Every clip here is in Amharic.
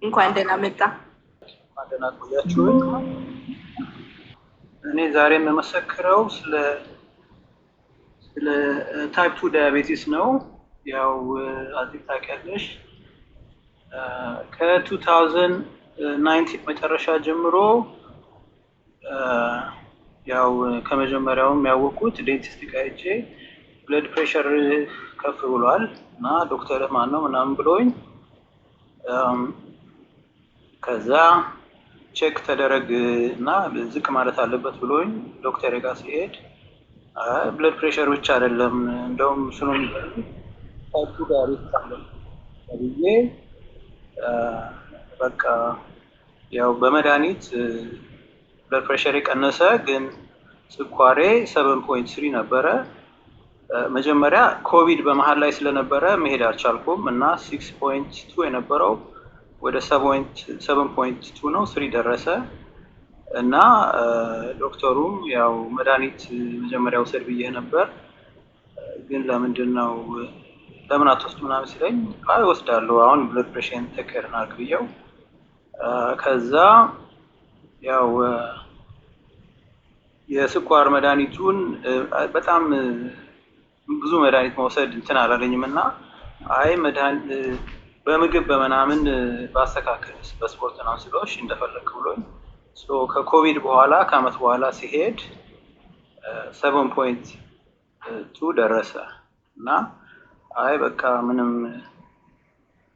እንኳን ደህና መጣ። አደና ቆያችሁኝ። እኔ ዛሬ የምመሰክረው ስለ ታይፕ 2 ዳያቤቲስ ነው። ያው አዚህ ታውቂያለሽ ከ2019 መጨረሻ ጀምሮ ያው ከመጀመሪያውም ያወቁት ዴንቲስት ጋር ሄጄ ብለድ ፕሬሸር ከፍ ብሏል እና ዶክተር ማን ነው ምናምን ብሎኝ ከዛ ቼክ ተደረግ እና ዝቅ ማለት አለበት ብሎኝ ዶክተር ጋር ሲሄድ ብለድ ፕሬሸር ብቻ አይደለም እንደውም ስኑን ታይፕ 2 ዳያቤቲስ አለ ብዬ በቃ ያው በመድኃኒት ብለድ ፕሬሸር ቀነሰ፣ ግን ስኳሬ 7.3 ነበረ። መጀመሪያ ኮቪድ በመሃል ላይ ስለነበረ መሄድ አልቻልኩም እና 6.2 የነበረው ወደ 7.2 ነው 3 ደረሰ እና ዶክተሩም ያው መድኃኒት መጀመሪያ ውሰድ ብዬ ነበር፣ ግን ለምን አትወስድ ምናምን ሲለኝ አይ ወስዳለሁ አሁን ብለድ ፕሬሸር ተከርና አርግብየው ከዛ ያው የስኳር መድኃኒቱን በጣም ብዙ መድኃኒት መውሰድ እንትን አላለኝም እና አይ መድኃኒት በምግብ በመናምን ባስተካከልስ በስፖርት ነው ስለሽ እንደፈለክ ብሎኝ ከኮቪድ በኋላ ከአመት በኋላ ሲሄድ 7.2 ደረሰ እና አይ በቃ ምንም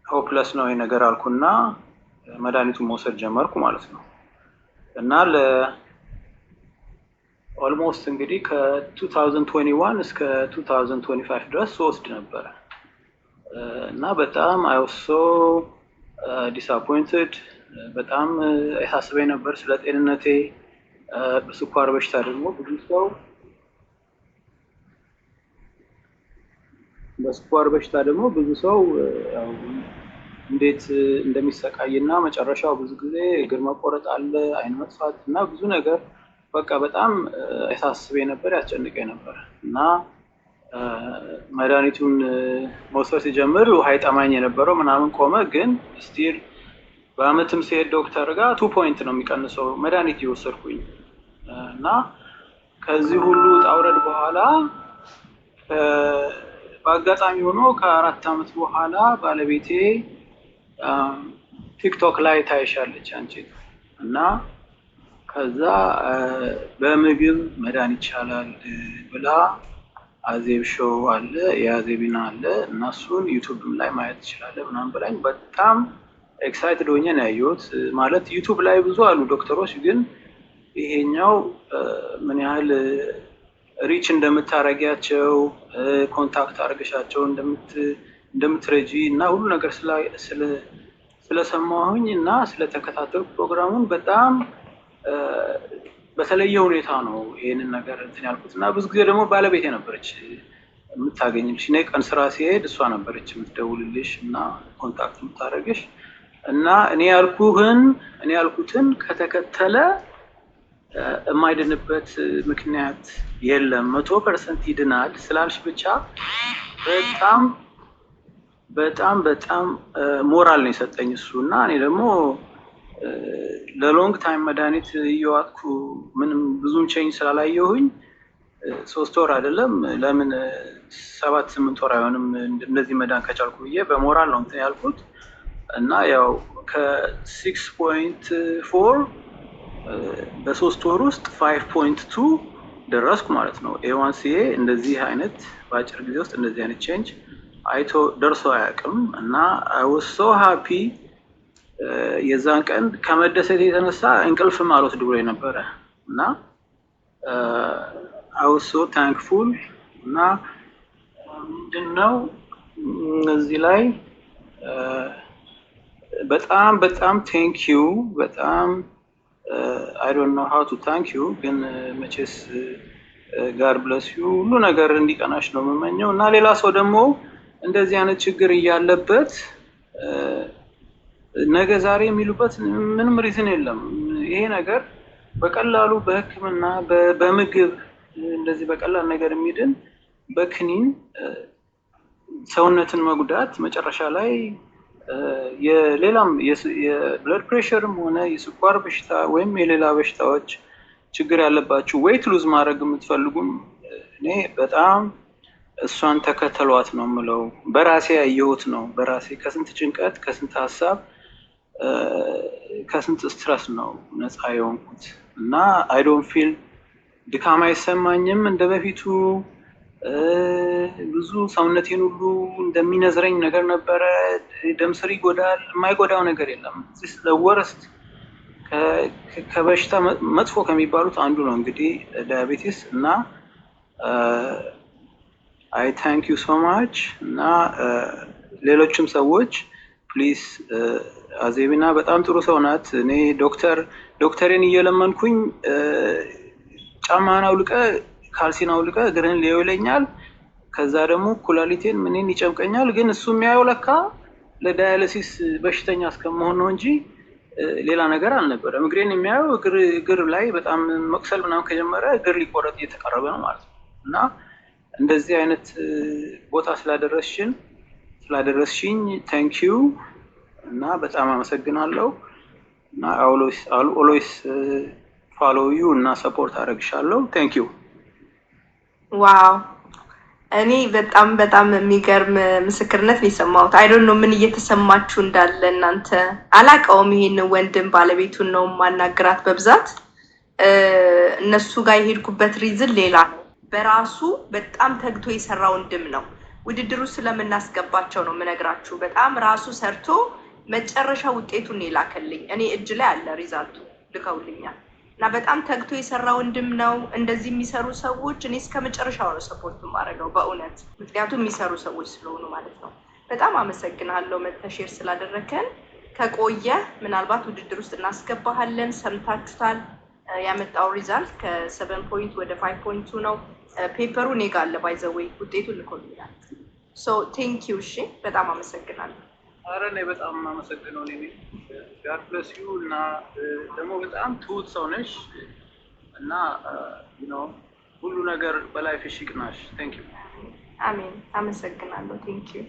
ሆፕለስ ነው ነገር አልኩና መድኃኒቱን መውሰድ ጀመርኩ ማለት ነው እና ኦልሞስት እንግዲህ ከ2021 እስከ 2025 ድረስ ወስድ ነበር እና በጣም I was so disappointed። በጣም ያሳስበኝ ነበር ስለ ጤንነቴ። በስኳር በሽታ ደግሞ ብዙ ሰው እንዴት እንደሚሰቃይና መጨረሻው ብዙ ጊዜ እግር መቆረጥ አለ፣ አይን መጥፋት እና ብዙ ነገር በቃ በጣም ያሳስበኝ ነበር፣ ያስጨንቀኝ ነበር እና መድኃኒቱን መውሰድ ሲጀምር ውሃ ይጠማኝ የነበረው ምናምን ቆመ። ግን ስቲል በአመትም ሲሄድ ዶክተር ጋር 2 ፖይንት ነው የሚቀንሰው መድኃኒት እየወሰድኩኝ እና ከዚህ ሁሉ ጣውረድ በኋላ በአጋጣሚ ሆኖ ከ4 አመት በኋላ ባለቤቴ ቲክቶክ ላይ ታይሻለች አንቺ እና ከዛ በምግብ መዳን ይቻላል ብላ አዜብ ሾው አለ የአዜቢና አለ እነሱን ዩቲዩብ ላይ ማየት ይችላል ምናምን ብላኝ በጣም ኤክሳይትድ ሆኜ ነው ያየሁት። ማለት ዩቲዩብ ላይ ብዙ አሉ ዶክተሮች፣ ግን ይሄኛው ምን ያህል ሪች እንደምታረጋቸው ኮንታክት አርገሻቸው እንደምትረጂ እና ሁሉ ነገር ስለሰማሁኝ እና ስለተከታተልኩ ፕሮግራሙን በጣም በተለየ ሁኔታ ነው ይሄንን ነገር እንትን ያልኩት እና ብዙ ጊዜ ደግሞ ባለቤቴ ነበረች የምታገኝልሽ። እኔ ቀን ስራ ሲሄድ እሷ ነበረች የምትደውልልሽ እና ኮንታክት የምታደርግሽ እና እኔ ያልኩትን ከተከተለ የማይድንበት ምክንያት የለም 100% ይድናል ስላልሽ ብቻ በጣም ሞራል ነው የሰጠኝ እሱ እና እኔ ደግሞ ለሎንግ ታይም መድኃኒት እየዋጥኩ ምንም ብዙም ቼንጅ ስላላየሁኝ 3 ወር አይደለም ለምን 7-8 ወር አይሆንም እንደዚህ መዳን ከቻልኩ ብዬ በሞራል ነው እንትን ያልኩት እና ያው ከ6.4 በ3 ወር ውስጥ 5.2 ደረስኩ ማለት ነው። A1C እንደዚህ አይነት በአጭር ጊዜ ውስጥ እንደዚህ አይነት ቼንጅ አይቶ ደርሶ አያውቅም እና I was so happy። የዛን ቀን ከመደሰት የተነሳ እንቅልፍም አልወስድ ብሎኝ ነበረ እና I was so thankful እና ምንድነው እዚህ ላይ በጣም thank you በጣም I don't know how to thank you፣ ግን መቼስ God bless you ሁሉ ነገር እንዲቀናሽ ነው የምመኘው እና ሌላ ሰው ደግሞ እንደዚህ አይነት ችግር እያለበት ነገ ዛሬ የሚሉበት ምንም ሪዝን የለም። ይሄ ነገር በቀላሉ በህክምና በምግብ እንደዚህ በቀላል ነገር የሚድን በክኒን ሰውነትን መጉዳት መጨረሻ ላይ የሌላም የብለድ ፕሬሸርም ሆነ የስኳር በሽታ ወይም የሌላ በሽታዎች ችግር ያለባችሁ ዌይት ሉዝ ማድረግ የምትፈልጉም እኔ በጣም እሷን ተከተሏት ነው የምለው። በራሴ ያየሁት ነው። በራሴ ከስንት ጭንቀት፣ ከስንት ሀሳብ፣ ከስንት ስትረስ ነው ነፃ የሆንኩት እና አይ ዶንት ፊል ድካም አይሰማኝም እንደ በፊቱ። ብዙ ሰውነቴን ሁሉ እንደሚነዝረኝ ነገር ነበረ። ደም ስር ይጎዳል፣ የማይጎዳው ነገር የለም። ወረስት ከበሽታ መጥፎ ከሚባሉት አንዱ ነው እንግዲህ ዳያቤቲስ እና አይ ታንክ ዩ ሶ ማች እና ሌሎችም ሰዎች ፕሊዝ አዜቢና በጣም ጥሩ ሰው ናት። እኔ ዶክተሬን እየለመንኩኝ ጫማን አውልቀ ካልሲን አውልቀ እግርህን ሊያዩ ይለኛል። ከዛ ደግሞ ኩላሊቴን ምንን ይጨምቀኛል። ግን እሱ የሚያየው ለካ ለዳያሊሲስ በሽተኛ እስከመሆን ነው እንጂ ሌላ ነገር አልነበረም። እግሬን የሚያየው እግር ላይ በጣም መቅሰል ምናምን ከጀመረ እግር ሊቆረጥ እየተቃረበ ነው ማለት ነው። እና እንደዚህ አይነት ቦታ ስላደረስሽኝ ታንክ ዩ እና በጣም አመሰግናለሁ። እና ኦልዌይስ ፎሎ ዩ እና ሰፖርት አደርግሻለሁ። ታንክ ዩ። ዋው እኔ በጣም የሚገርም ምስክርነት ነው የሰማሁት። አይ ዶንት ኖ ምን እየተሰማችሁ እንዳለ እናንተ አላውቀውም። ይሄን ወንድም ባለቤቱን ነው ማናገራት በብዛት እነሱ ጋር የሄድኩበት ሪዝን ሌላ ነው። በራሱ በጣም ተግቶ የሰራ ወንድም ነው። ውድድሩ ስለምናስገባቸው ነው የምነግራችሁ። በጣም ራሱ ሰርቶ መጨረሻ ውጤቱን የላከልኝ እኔ እጅ ላይ አለ፣ ሪዛልቱ ልከውልኛል። እና በጣም ተግቶ የሰራ ወንድም ነው። እንደዚህ የሚሰሩ ሰዎች እኔ እስከ መጨረሻው ነው ሰፖርት ማድረገው በእውነት፣ ምክንያቱም የሚሰሩ ሰዎች ስለሆኑ ማለት ነው። በጣም አመሰግናለሁ መተሼር ስላደረከን። ከቆየ ምናልባት ውድድር ውስጥ እናስገባሃለን። ሰምታችሁታል። ያመጣው ሪዛልት ከ7 ወደ 5.2 ነው። ፔፐሩ እኔ ጋር አለ ባይ ዘ ዌይ ውጤቱን ልኮልኛል። ሶ ቴንክ ዩ። እሺ በጣም አመሰግናለሁ። አረ እኔ በጣም አመሰግነው። እኔ ጋድ ብለስ ዩ እና ደግሞ በጣም ትሁት ሰው ነሽ እና ሁሉ ነገር በላይፍሽ ይቅናሽ። ቴንክ ዩ። አሜን። አመሰግናለሁ። ቴንክ ዩ።